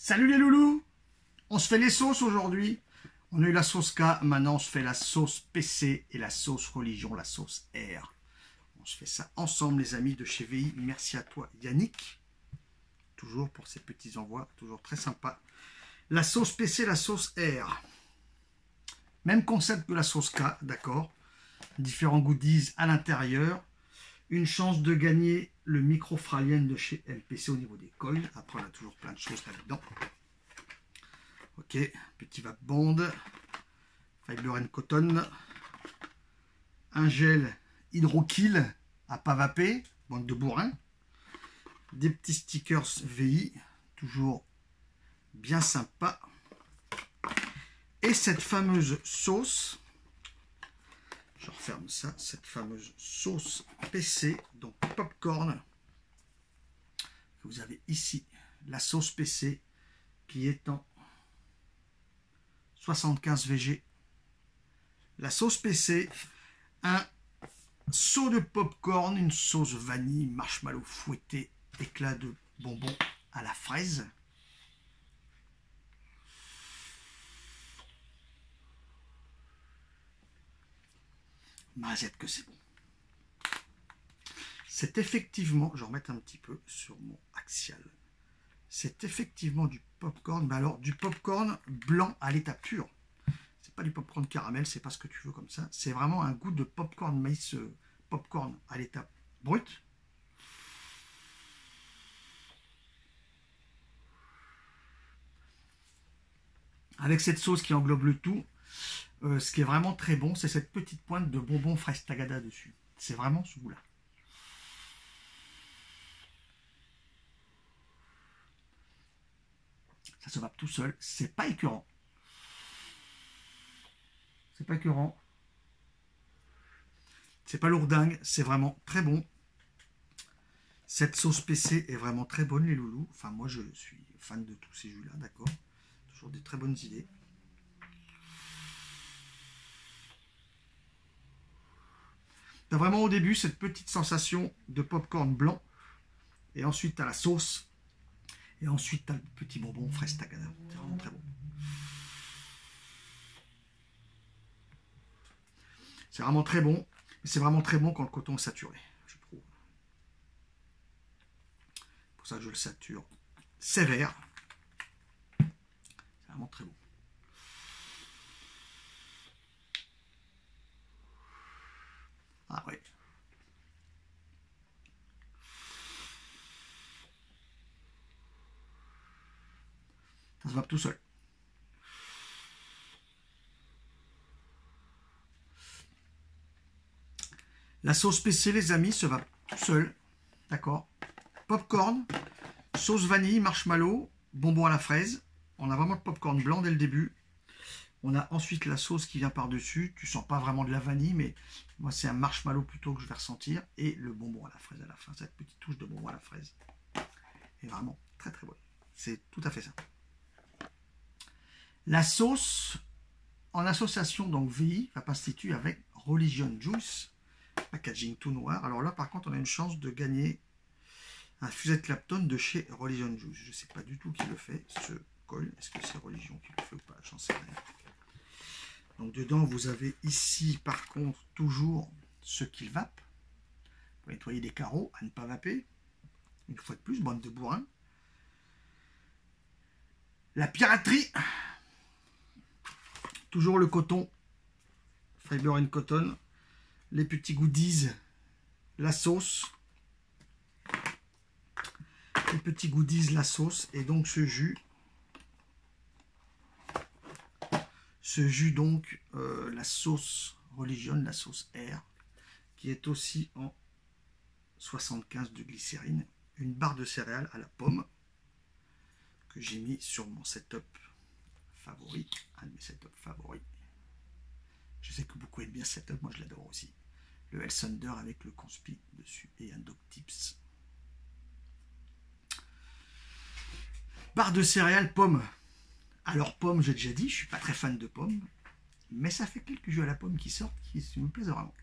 Salut les loulous. On se fait les sauces aujourd'hui. On a eu la sauce K, maintenant on se fait la sauce PC et la sauce religion, la sauce R. On se fait ça ensemble les amis de chez VI. Merci à toi Yannick, toujours pour ces petits envois, toujours très sympa. La sauce PC, la sauce R. Même concept que la sauce K, d'accord. Différents goodies à l'intérieur. Une chance de gagner le micro Fralien de chez MPC au niveau des coils. Après on a toujours plein de choses là-dedans. Ok, petit vape bond, Fiber & Cotton, un gel hydrokill à pas vaper, bande de bourrin, des petits stickers VI, toujours bien sympa, et cette fameuse sauce, je referme ça, cette fameuse sauce PC, donc popcorn, que vous avez ici, la sauce PC qui est en 75 VG, la sauce PC, un seau de popcorn, une sauce vanille, marshmallow fouetté, éclat de bonbons à la fraise. Mazette que c'est bon. C'est effectivement, je vais remettre un petit peu sur mon axial. C'est effectivement du popcorn, mais alors du popcorn blanc à l'état pur. C'est pas du popcorn caramel, c'est pas ce que tu veux comme ça. C'est vraiment un goût de popcorn maïs, popcorn à l'état brut. Avec cette sauce qui englobe le tout, ce qui est vraiment très bon, c'est cette petite pointe de bonbons fraise tagada dessus. C'est vraiment ce goût-là. Ça se vape tout seul, c'est pas écœurant. C'est pas écœurant. C'est pas lourdingue, c'est vraiment très bon. Cette sauce PC est vraiment très bonne les loulous. Enfin moi je suis fan de tous ces jus là, d'accord. Toujours des très bonnes idées. T'as vraiment au début cette petite sensation de popcorn blanc. Et ensuite t'as la sauce. Et ensuite t'as le petit bonbon fraise tagada. C'est vraiment très bon. C'est vraiment très bon. C'est vraiment très bon quand le coton est saturé, je trouve. C'est pour ça que je le sature sévère. C'est vraiment très bon. Ah ouais. Ça se vape tout seul. La sauce PC, les amis, se vape tout seul. D'accord. Popcorn, sauce vanille, marshmallow, bonbon à la fraise. On a vraiment le popcorn blanc dès le début. On a ensuite la sauce qui vient par-dessus. Tu sens pas vraiment de la vanille, mais moi, c'est un marshmallow plutôt que je vais ressentir. Et le bonbon à la fraise à la fin. Cette petite touche de bonbon à la fraise est vraiment très très bonne. C'est tout à fait ça. La sauce, en association donc VI, va constituer avec Religion Juice. Packaging tout noir. Alors là, par contre, on a une chance de gagner un fuset Clapton de chez Religion Juice. Je ne sais pas du tout qui le fait, ce coil. Est-ce que c'est Religion qui le fait ou pas? J'en sais rien. Donc dedans, vous avez ici, par contre, toujours ce qu'il vape. Pour nettoyer des carreaux, à ne pas vaper. Une fois de plus, bande de bourrin. La piraterie. Toujours le coton. Fiber & Cotton. Les petits goodies, la sauce, les petits goodies, la sauce, et donc ce jus donc, la sauce Religion, la sauce R, qui est aussi en 75 de glycérine, une barre de céréales à la pomme, que j'ai mis sur mon setup favori, un de mes setups favoris. Je sais que beaucoup aiment bien ce setup, moi je l'adore aussi. Le Hellsunder avec le conspi dessus et un Dog Tips. Barre de céréales, pomme. Alors pomme, j'ai déjà dit, je suis pas très fan de pommes, mais ça fait quelques jeux à la pomme qui sortent qui me plaisent vraiment.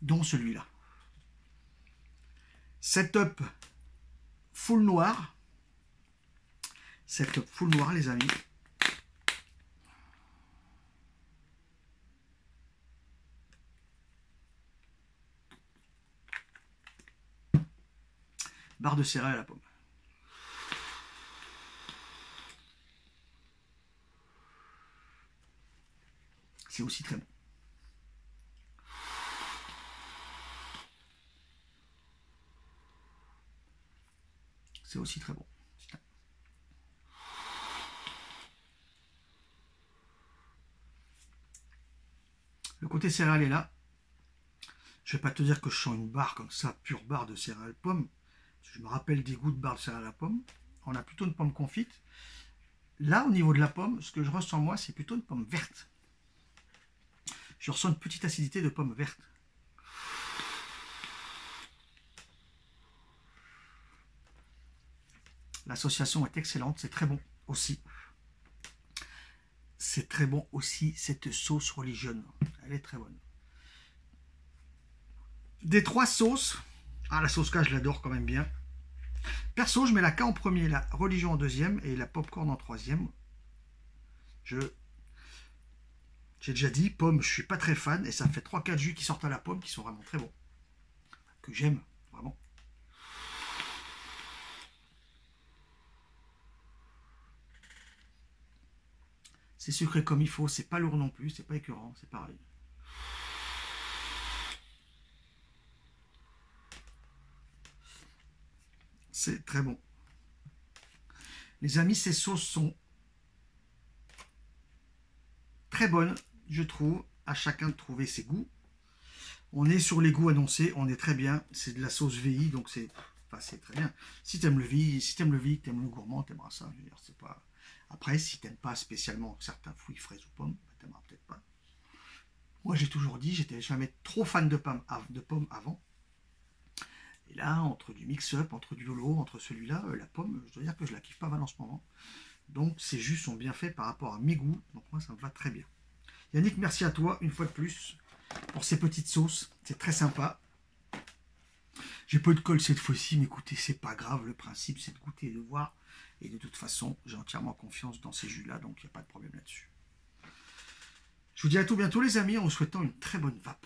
Dont celui-là. Setup full noir. Setup full noir, les amis. Barre de céréales à la pomme. C'est aussi très bon. C'est aussi très bon. Le côté céréales est là. Je vais pas te dire que je sens une barre comme ça, pure barre de céréales pomme. Je me rappelle des goûts de barre de céréales à la pomme. On a plutôt une pomme confite. Là, au niveau de la pomme, ce que je ressens moi, c'est plutôt une pomme verte. Je ressens une petite acidité de pomme verte. L'association est excellente, c'est très bon aussi. C'est très bon aussi, cette sauce religionne. Elle est très bonne. Des 3 sauces, la sauce K, je l'adore quand même bien. Perso, je mets la K en premier, la religion en deuxième et la popcorn en troisième. J'ai déjà dit, pomme, je suis pas très fan et ça fait 3-4 jus qui sortent à la pomme qui sont vraiment très bons. Que j'aime, vraiment. C'est sucré comme il faut, c'est pas lourd non plus, c'est pas écœurant, c'est pareil. C'est très bon. Les amis, ces sauces sont très bonnes, je trouve. À chacun de trouver ses goûts. On est sur les goûts annoncés, on est très bien. C'est de la sauce VI, donc c'est très bien. Si t'aimes le VI, t'aimes le gourmand, t'aimeras ça. Je veux dire, c'est pas. Après, si t'aimes pas spécialement certains fruits, fraises ou pommes, t'aimeras peut-être pas. Moi, j'ai toujours dit, j'étais jamais trop fan de pommes avant. Et là, entre du mix-up, entre du lolo, entre celui-là, la pomme, je dois dire que je la kiffe pas mal en ce moment. Donc, ces jus sont bien faits par rapport à mes goûts. Donc, moi, ça me va très bien. Yannick, merci à toi, une fois de plus, pour ces petites sauces. C'est très sympa. J'ai pas eu de colle cette fois-ci, mais écoutez, c'est pas grave. Le principe, c'est de goûter et de voir. Et de toute façon, j'ai entièrement confiance dans ces jus-là, donc il n'y a pas de problème là-dessus. Je vous dis à tout bientôt, les amis, en vous souhaitant une très bonne vape.